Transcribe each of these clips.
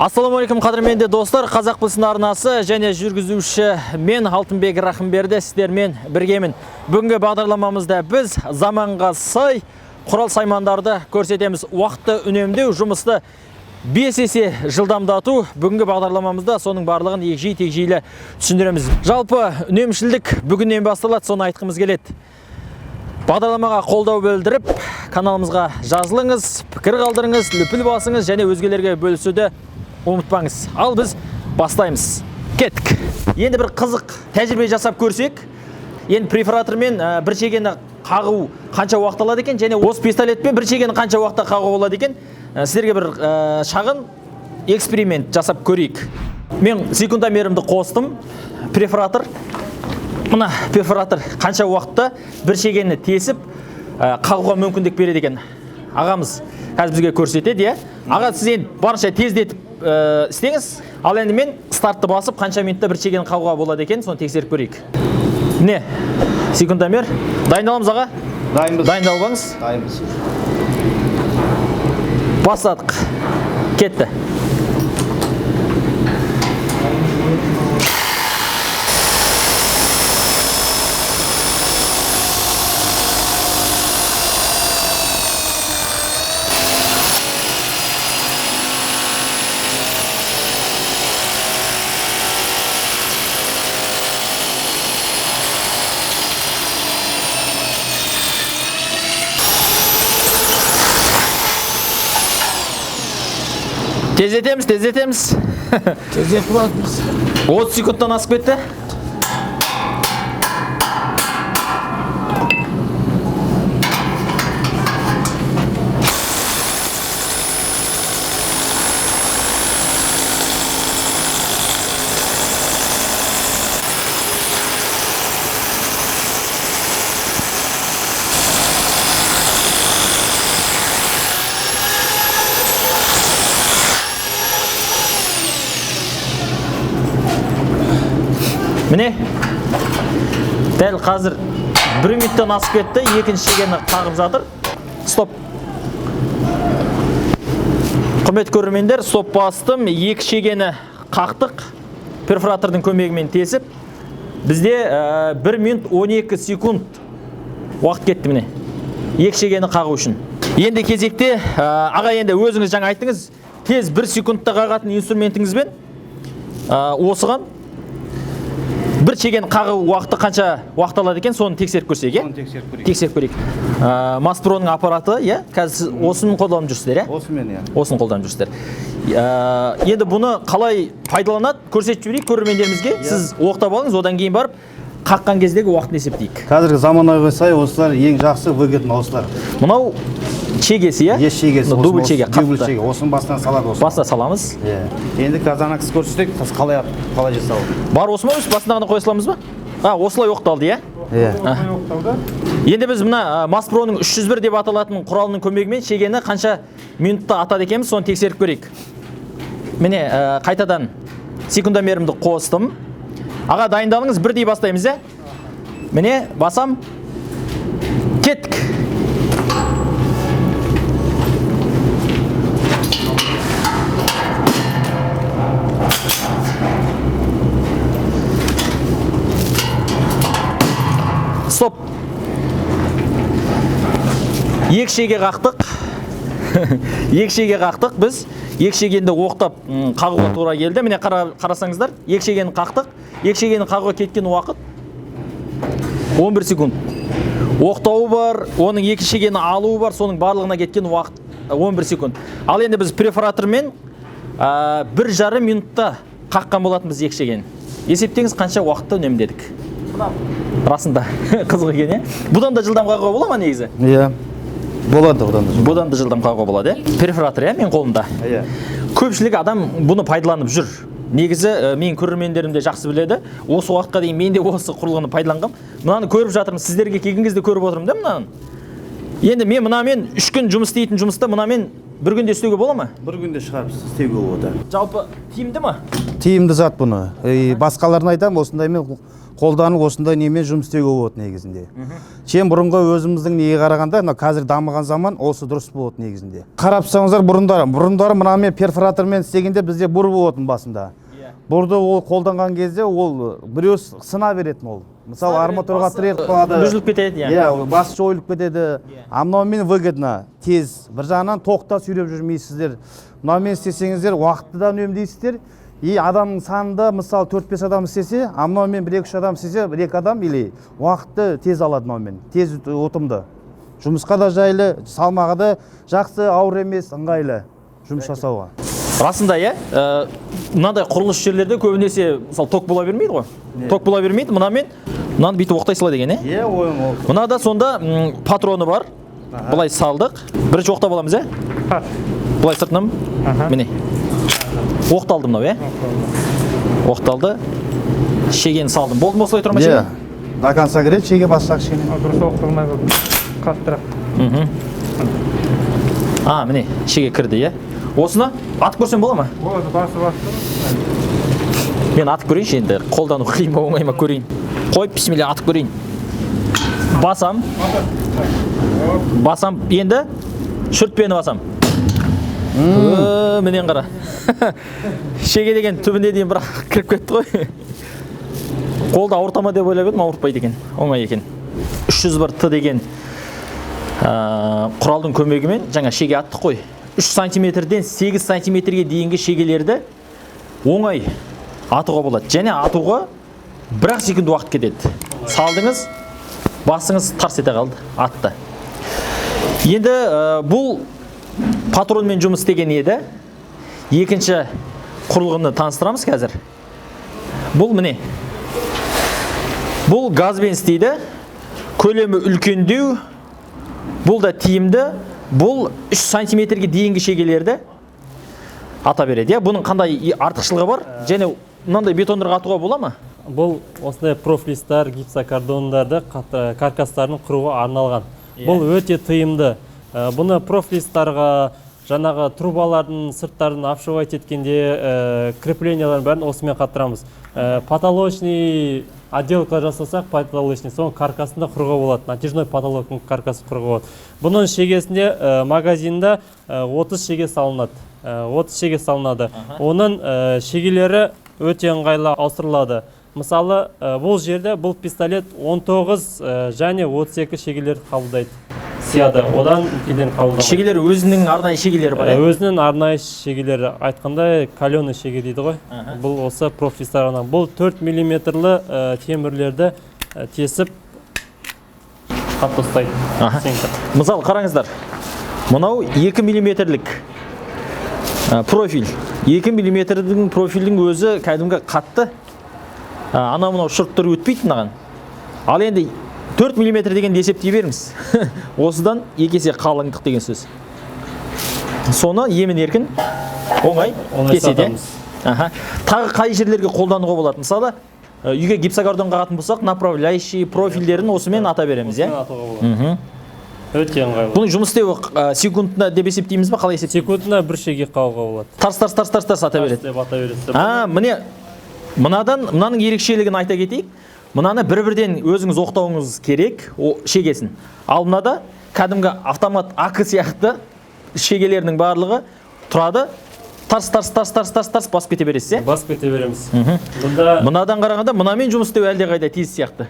Ассаламалейкум қадірменді достар, Қазақ Білсін арнасы және жүргізуші мен Алтынбек Рахымберді сіздермен біргемін. Бүгінгі бағдарламамызда біз заманға сай құрал саймандарды көрсетеміз. Уақытты үнемдеу, жұмысты 5 есе жылдамдату. Бүгінгі бағдарламамызда соның барлығын егжей-тегжейлі түсіндіреміз. Жалпы үнемшілдік бүгіннен басталады, соны айтқымыз келеді. Бағдарламаға қолдау білдіріп, каналымызға жазылыңыз, пікір қалдырыңыз, лүпіл басыңыз және өзгелерге бөлісуді ұмытпаңыз. Ал біз бастаймыз. Кеттік. Енді бір қызық тәжірибе жасап көрсек, енді префоратормен бір шегені қағу қанша уақыт алады екен, және осы пистолетпен бір шегені қанша уақытта қағу болады екен, сіздерге бір шағын эксперимент жасап көрейік. Мен секундомерімді қостым. Префоратор, мына перфоратор қанша уақытта бір шегені тесіп қағуға мүмкіндік береді екен. Ағамыз қазір бізге көрсетеді, иә? Аға, сіз енді барынша тездетіп істеңіз. Ал енді мен стартты басып, қанша минутта бір шегені қағуға болады екен, соны тексеріп көрейік. Міне, секундомер. Дайындаламыз, аға? Дайынбыз. Дайындалбаңыз. Дайынбыз. Бастадық. Кетті. Тездетеміз. Тездетіп алатынбыз. 30 секундтан асып кетті. Міне, дәл қазір 1 минуттан асып кетті, екінші шегені қағып жатыр. Стоп. Құрметті көрермендер, стоп бастым, екі шегені қақтық, перфоратордың көмегімен тесіп. Бізде 1 минут 12 секунд уақыт кетті міне, екі шегені қағу үшін. Енді кезекте, аға, енді өзіңіз жаңа айттыңыз, тез 1 секундта қағатын инструментіңізбен осыған бір шегені қағу уақыты қанша уақыт алады екен, соны тексеріп көрсек, е? Соны тексеріп көрейік. Мастроның аппараты, е? Қазір осыны қолданып жүрсіздер, е? Осымен, е? Осыны қолданып жүрсіздер. Енді бұны қалай пайдаланады, көрсетіп жіберейік көрермендерімізге. Сіз оқтап алыңыз, одан кейін барып қаққан кездегі уақытын есептейік. Қазіргі заманауға сай осылар ең жақсы выгодны осылар. Мынау шегесі, е? Шегесі. Дубль шеге, дубль шеге. Осыны бастан салады осы. Басына саламыз. Енді қазір анаксыз көрсетек, қалай жасау. Бар осы ма, өз басына ғана қоя саламыз ба? Осылай оқталды, е? Енді біз мына Маспроның 301 деп аталатын құралының көмегімен шегені қанша минутта атады екенбіз, соны тексеріп көрейік. Міне, қайтадан секундомерімді қостым. Аға, дайындалыңыз, бірдей бастаймыз, е? Міне, басам. Кеттік. Стоп. Екі шеге қақтық. Екі шеге қақтық біз. Екі шегенді оқтап қағуға тура келді. Міне қарасаңыздар, екі шегені қақтық. Екі шегені қағуға кеткен уақыт 11 секунд. Оқтауы бар, оның екі шегені алуы бар, соның барлығына кеткен уақыт 11 секунд. Ал енді біз префоратормен 1,5 минутта қаққан болатын біз екі шегені. Есептеңіз қанша уақытта үнемдедік. Расында қызық екен, е? Бұдан да жылдам қағуға бола ма негізі? Иә. Болады одан да. Бұдан да жылдам қағуға болады, е? Перфоратор, е, мен қолымда. Иә. Көпшілік адам бұны пайдаланып жүр. Негізі мен көрермендерім де жақсы біледі. Осы уақытқа дейін мен де осы құрылғыны пайдаланғам. Мынаны көріп жатырмын, сіздерге келген кезде көріп отырмын, да, мынаны. Енді мен мынамен 3 күн жұмыс істейтін жұмыста мынамен бір күнде істеуге бола ма? Бір күнде шығарып істеуге болады. Жалпы тиімді ма? Тиімді зат бұны. Басқаларына айтам, осындаймен қолданып осындай немен жұмыс істеуге болады негізінде. Чем бұрынғы өзіміздің неге қарағанда, мына қазір дамыған заман осы дұрыс болады негізінде. Қарап тұрсаңыздар, бұрындары мынамен перфоратормен істегенде бізде бур болатын басында. Бұрды ол қолданған кезде ол біреу сына беретін ол. Мысалы арматураға тірек қалады. Үзіліп кетеді, иә, басы жойылып кетеді. Мынаумен выгодно, тез. Бір жағынан тоқта сүйреп жүрмейсіздер. Мынаумен істесеңіздер, уақытты да үнемдейсіздер. И адамның санында, мысалы 4-5 адам істесе, мынаумен 1-2 адам істесе, 1-2 адам или уақытты тез алады мынаумен. Тез ұтымды. Жұмысқа да жайлы, салмағы да жақсы, ауыр емес, ыңғайлы жұмыс жасауға. Расында, мынандай құрылыс жерлерде көбінесе мысалы ток бола бермейді ғой. Ток бола бермейді. Мынамен мынаны бүйтіп оқтай салады екен, Иә, ойым ол. Мынада сонда патроны бар. Былай салдық. Бірінші оқтап аламыз, Былай сыртынан. Міне. Оқталды мынау, Оқталды. Шегені салдым. Болды ма осылай тұр ма шеге? До конца кіреді, шеге бассақ шеге. Дұрыс оқталмай қаттырақ. Міне, шеге кірді, Осыны атып көрсем бола ма? Болады, басы. Мен атып көрейінші енді, қолдану қиын оңай ма көрейін. Қойып, бисмилля, атып көрейін. Басам. Енді шүртпені басам. Менен қара. Шеге деген түбіне дейін бірақ кіріп кетті ғой. Қолда ауыртама деп ойлап едім, ауыртпайды екен. Оңай екен. 301 Т деген құралдың көмегімен жаңа шеге аттық қой. 3 сантиметрден 8 сантиметрге дейінгі шегелерді оңай атуға болады. Және атуға 1 секунд уақыт кетеді. Салдыңыз, басыңыз тарс ете қалды, атты. Енді бұл патронмен жұмыс істеген еді. Екінші құрылғыны таныстырамыз қазір. Бұл міне. Бұл газбен істейді. Көлемі үлкендеу. Бұл да тиімді. Бұл 3 сантиметрге дейінгі шегелерді ата береді. Бұның қандай артықшылығы бар? Және мынандай бетондарға атуға бола ма? Бұл осындай профлистар, гипсокардондарды каркастарын құруға арналған. Бұл өте тиімді. Бұны профлистарға, жаңағы трубалардың сырттарын обшивать еткенде крепленияларын бәрін осымен қаттырамыз. Потолочный отделка жасасақ, потолочный, соның каркасында құруға болады. Натяжной потолоктың каркасы құруға болады. Бұның шегесінде магазинда 30 шеге салынады. 30 шеге салынады. Оның шегелері өте ыңғайлы ауыстырылады. Мысалы, бұл жерде бұл пистолет 19 және 32 шегелерді қабылдайды. Сияды, одан үлкендерін қабылдамайды. Шегелері өзінің арнайы шегелері бар, Өзінің арнайы шегелері, айтқандай каленый шеге дейді ғой. Бұл осы профлистарынан. Бұл 4 мм-лі темірлерді тесіп қатты ұстайды. Мысалы, қараңыздар. Мынау 2 мм-лік профиль. 2 мм-дің профильдің өзі кәдімгі қатты. Мынау шұрттыр өтпейді мынаған. Ал енді 4 мм деген есептей беріңіз. Осыдан 2 есе қалыңдық деген сөз. Соны емін еркін оңай кеседі. Тағы қай жерлерге қолдануға болады? Мысалы, үйге гипсокардон қағатын болсақ, направляющий профильдерін осымен ата береміз, Өте ыңғайлы. Бұның жұмыс істеуі секундына деп есептейміз ба? Қалай есептейміз? Секундына 1 шеге қағуға болады. Тарс ата береді. Міне, мынаның ерекшелігін айта кетейік. Мынаны бір-бірден өзіңіз оқтауыңыз керек, шегесін. Ал мынада кәдімгі автомат акы сияқты шегелерінің барлығы тұрады. Тарс басып кете бересіз, Басып кете береміз. Мынадан қарағанда мынамен жұмыс істеу әлде қайда тез сияқты.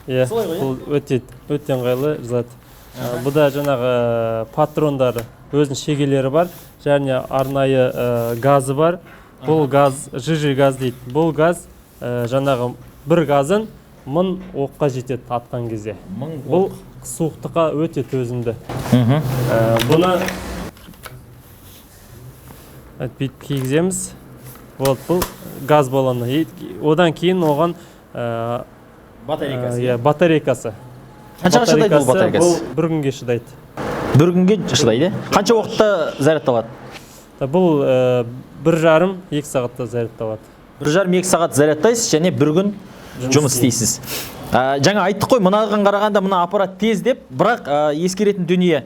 Бұл өте ыңғайлы зат. Бұда жаңағы патрондары, өзінің шегелері бар, және арнайы газы бар. Бұл газ, жижи газ дейді. Бұл газ жаңағы бір газын 1000 оққа жетеді атқан кезде. Бұл суықтыққа өте төзімді. Бұны бүйтіп кигіземіз. Бұл газ баллоны. Одан кейін оған батарейкасы. Қаншаға шыдайды бұл батарейкасы? Бұл 1 күнге шыдайды. 1 күнге шыдайды? Қанша уақытта зарядталады? Бұл 1,5-2 сағатта зарядталады. 1,5-2 сағат зарядтайсыз және 1 күн жұмыс істейсіз. Жаңа айттық қой, мынаған қарағанда мына аппарат тез деп, бірақ ескеретін дүние.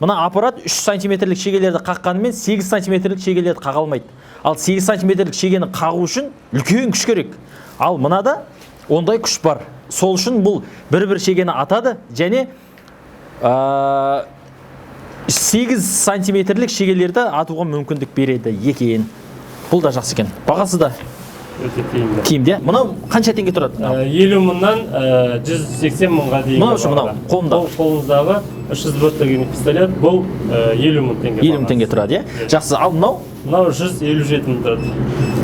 Мына аппарат 3 сантиметрлік шегелерді қаққанымен 8 сантиметрлік шегелерді қаға алмайды. Ал 8 сантиметрлік шегені қағу үшін үлкен күш керек. Ал мынада ондай күш бар. Сол үшін бұл бір шегені атады және 8 сантиметрлік шегелерді атуға мүмкіндік береді екен. Бұл да жақсы екен. Бағасы да өте тиімді. тиімді. Мынау қанша теңге тұрады? 50 мыңнан 180 мыңға дейін. Мынау қолымда. Қолыңыздағы 300 бөттеген пистолет, бұл 50 мың теңге. 50 мың теңге тұрады, е? Жақсы, ал мынау? Мынау 157 мың тұрады.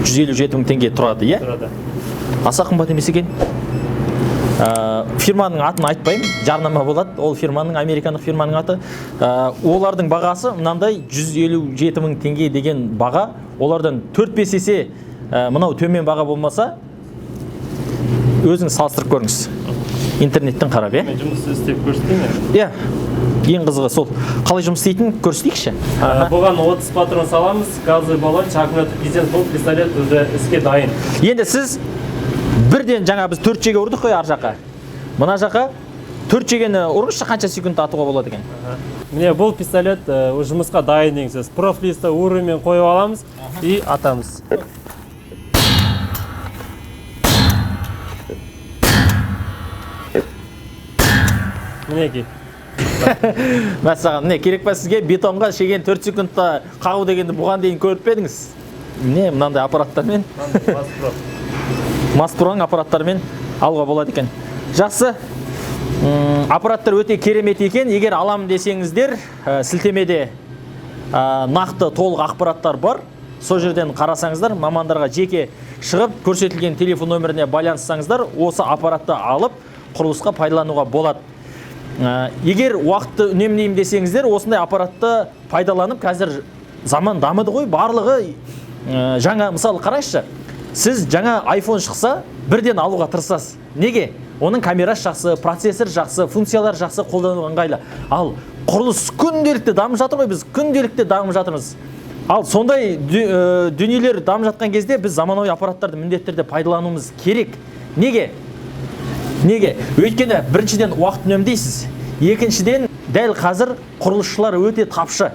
157 мың теңге тұрады, е? Тұрады. Аса қымбат емес екен. Фирманың атын айтпаймын, жарнама болады. Ол фирманың, американдық фирманың аты. Олардың бағасы мынандай 157 мың теңге деген баға. Олардан 4-5 есе мынау төмен баға болмаса, өзіңіз салыстырып көріңіз. Интернеттен қарап, е? Мен жұмыс істеп көрсетейін. Е, ең қызығы сол. Қалай жұмыс істейтінін көрсетейікші? Бұған 30 патрон саламыз, газы баллон, чакмет кезен, бұл пистолет уже іске дайын. Енді сіз бірден жаңа біз 4 жеге ұрдық қой ар жаққа. Мына жаққа 4 жегені ұрғышты қанша секунд атуға болады екен? Міне бұл пистолет жұмысқа дайын деген сөз. Профлисті уровеньмен қойып аламыз и атамыз. Мінеки. Мәссаған, не керек па сізге бетонға шеген 4 секундта қағу дегенді бұған дейін көріп педіңіз? Не, мынандай аппараттармен, Мастпроның аппараттармен алуға болады екен. Жақсы, аппараттар өте керемет екен. Егер аламын десеңіздер, сілтемеде нақты толық ақпараттар бар. Сол жерден қарасаңыздар, мамандарға жеке шығып, көрсетілген телефон нөміріне байланыссаңыздар, осы аппаратты алып, құрылысқа пайдалануға болады. Егер уақытты үнемдеймін десеңіздер, осындай аппаратты пайдаланып, қазір заман дамыды ғой, барлығы жаңа, мысалы қарайшы, сіз жаңа iPhone шықса, бірден алуға тырысасыз. Неге? Оның камерасы жақсы, процессор жақсы, функциялар жақсы, қолдануға ыңғайлы. Ал құрылыс күнделікті дамып жатыр ғой, біз күнделікті дамып жатырмыз. Ал сондай дүниелер дамып жатқан кезде біз заманауи аппараттарды міндетті түрде пайдалануымыз керек. Неге? Неге? Өйткені біріншіден уақыт үнемдейсіз. Екіншіден, дәл қазір құрылысшылар өте тапшы.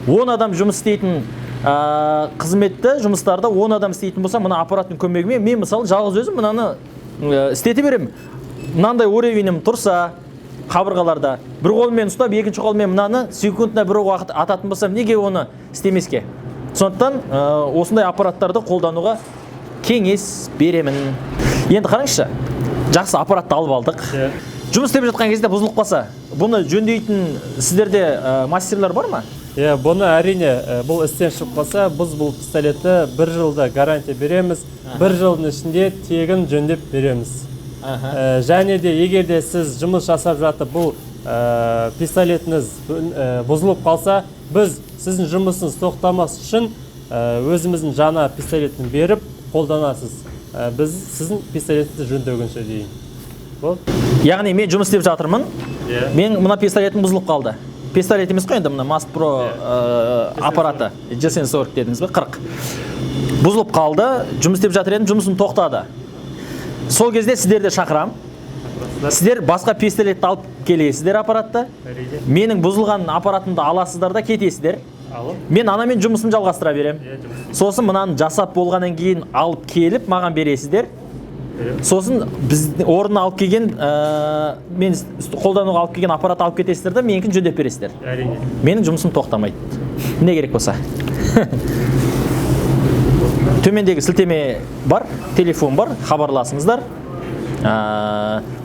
10 адам жұмыс істейтін қызметті жұмыстарда 10 адам істейтін болса, мына аппараттың көмегімен мен мысалы жалғыз өзім мынаны істете беремін. Мынандай уровенім тұрса қабырғаларда, бір қолмен ұстап, екінші қолмен мынаны секундына бір уақыт ататын болсам, неге оны істемеске? Сондықтан осындай аппараттарды қолдануға кеңес беремін. Енді қараңызшы, жақсы аппаратты алып алдық. Жұмыс істеп жатқан кезде бұзылып қалса, бұны жөндейтін сіздерде мастерлер бар ма? Бұны әрине бұл істен шығып қалса, біз бұл пистолетті 1 жылда гарантия береміз, 1 жылдың ішінде тегін жөндеп береміз. Және де егерде сіз жұмыс жасап жатып бұл пистолетіңіз бұзылып қалса, біз сіздің жұмысыңыз тоқтамас үшін өзіміздің жаңа пистолетін беріп қолданасыз. Біз сіздің пистолетіңізді жөндегенше дейін. Яғни мен жұмыс істеп жатырмын, мен мына пистолетім бұзылып қалды. Пистолет емес қой енді мына Мастпро аппараты, G40 дедіңіз бе, 40. Бұзылып қалды, жұмыс істеп жатыр едім, жұмысын тоқтады. Сол кезде сіздерді шақырам. Сіздер басқа пистолетті алып келесіздер аппаратты. Менің бұзылған аппаратымды аласыздар да кетесіздер. Мен анамен жұмысын жалғастыра берем. Сосын мынаны жасап болғаннан кейін алып келіп маған бересіздер. Сосын біз орнына алып келген, мен қолдануға алып келген аппарат алып кетесіздер да, менікін жөндеп бересіздер. Менің жұмысым тоқтамайды. Не керек болса. Төмендегі сілтеме бар, телефон бар, хабарласыңыздар.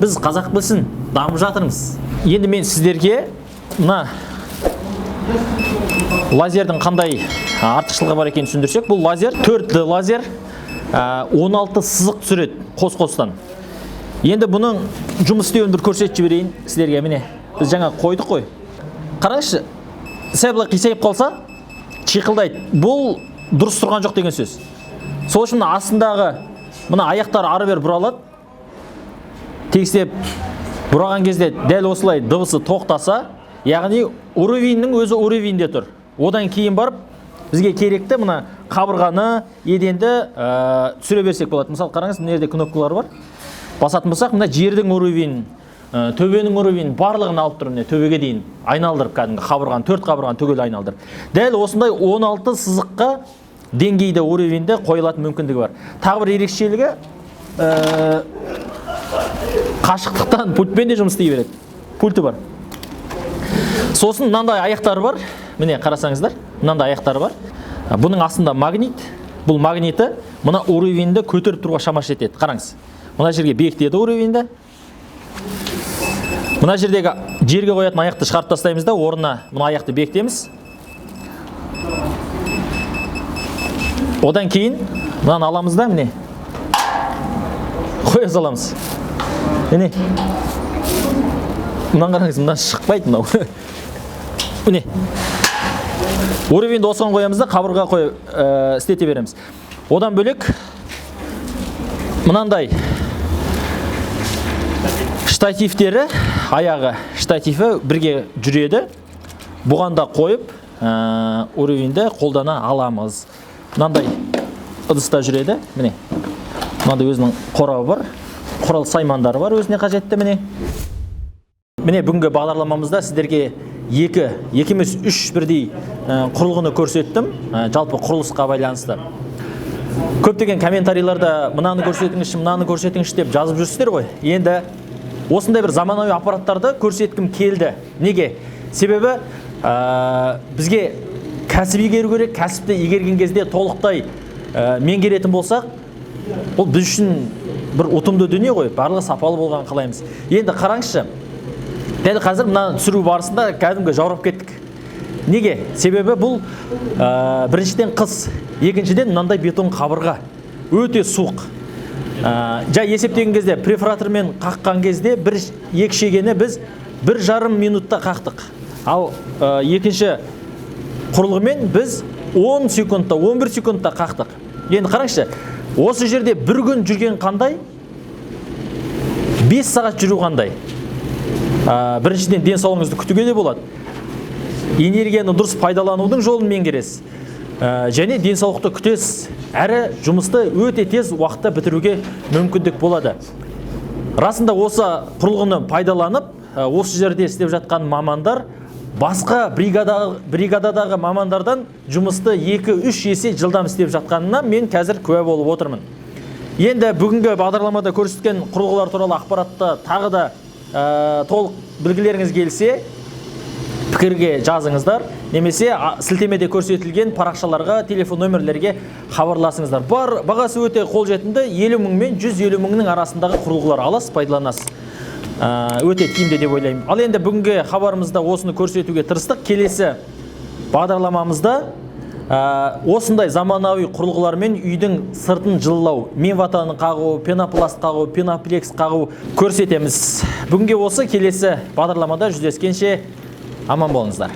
Біз қазақ білсін, дамып жатырмыз. Енді мен сіздерге мына лазердің қандай артықшылығы бар екенін түсіндірсек, бұл лазер 4D лазер 16 сызық түсіреді қос-қостан. Енді бұның жұмыс істеуін бір көрсетіп жіберейін сіздерге. Міне, біз жаңа қойдық қой. Қараңызшы, сәл қисайып қалса, шиқылдайды. Бұл дұрыс тұрған жоқ деген сөз. Сол үшін астындағы мына аяқтары ары-бері бұралады. Тегістеп бұраған кезде дәл осылай дыбысы тоқтаса, яғни уровеньнің өзі уровеньде тұр. Одан кейін барып бізге керекті мына қабырғаны, еденді түсіре берсек болады. Мысалы қараңыз, мына жерде кнопкалар бар. Басатын болсақ, мына жердің уровень, төбенің уровень барлығын алып тұр, міне төбеге дейін айналдырып, кәдімгі қабырғаны, 4 қабырғаны түгел айналдырып. Дәл осындай 16 сызыққа деңгейде уровеньде қойылатын мүмкіндігі бар. Тағы бір ерекшелігі, қашықтықтан пультпен де жұмыс істей береді. Пульті бар. Сосын мынандай аяқтары бар. Міне қарасаңыздар, мынандай аяқтары бар. Бұның астында магнит. Бұл магниті мына уровеньді көтеріп тұруға шамашы етеді. Қараңыз. Мына жерге бекітеді уровеньді. Мына жердегі жерге қоятын аяқты шығарып тастаймыз да, орнына мына аяқты бекітеміз. Одан кейін мынаны аламыз да, міне. Қоя саламыз. Міне. Мынаны қараңыз, мынаны шықпайды мынау. Міне. Уровеньді осыған қоямыз да, қабырға қойып істете береміз. Одан бөлек мынандай штативтері, аяғы штативі бірге жүреді. Бұған да қойып, уровеньді қолдана аламыз. Мынандай ыдыста жүреді, міне. Мынандай өзінің қорабы бар, құрал саймандары бар, өзіне қажетті, міне. Міне бүгінгі бағдарламамызда сіздерге 2 емес 3 бірдей құрылғыны көрсеттім, жалпы құрылысқа байланысты. Көптеген комментарийлерде мынаны көрсетіңізші, мынаны көрсетіңізші деп жазып жүрсіздер ғой. Енді осындай бір заманауи аппараттарды көрсеткім келді. Неге? Себебі бізге кәсіп игеру керек, кәсіпті игерген кезде толықтай меңгеретін болсақ, ол біз үшін бір ұтымды дүние ғой, барлығы сапалы болған қалаймыз. Енді қараңызшы, дәл қазір мына түсіру барысында кәдімгі жаурап кеттік. Неге? Себебі бұл біріншіден қыс, екіншіден мынандай бетон қабырға өте суық. Жай есептеген кезде префоратормен қаққан кезде екі шегені біз 1,5 минутта қақтық. Ал екінші құрылғымен біз 10 секундта, 11 секундта қақтық. Енді қараңызшы, осы жерде бір күн жүрген қандай, 5 сағат жүру қандай. Біріншіден денсаулығыңызды күтуге де болады. Энергияны дұрыс пайдаланудың жолын меңгересіз. Және денсаулықты күтесіз. Әрі жұмысты өте тез уақытта бітіруге мүмкіндік болады. Расында осы құрылғыны пайдаланып, осы жерде істеп жатқан мамандар басқа бригададағы мамандардан жұмысты 2-3 есе жылдам істеп жатқанына мен қазір куә болып отырмын. Енді бүгінгі бағдарламада көрсеткен құрылғылар туралы ақпаратты тағы да толық білгілеріңіз келсе, пікірге жазыңыздар, немесе сілтемеде көрсетілген парақшаларға, телефон нөмірлерге хабарласыңыздар. Бағасы өте қолжетімді, 50 мың мен 150 мыңның арасындағы құрылғылар аласыз, пайдаланасыз. Өте тиімді деп ойлаймын. Ал енді бүгінгі хабарымызда осыны көрсетуге тырыстық. Келесі бағдарламамызда осындай заманауи құрылғылармен үйдің сыртын жылылау, мемватаны қағу, пенопласт қағу, пеноплекс қағу көрсетеміз. Бүгінге осы, келесі бағдарламада жүздескенше аман болыңыздар.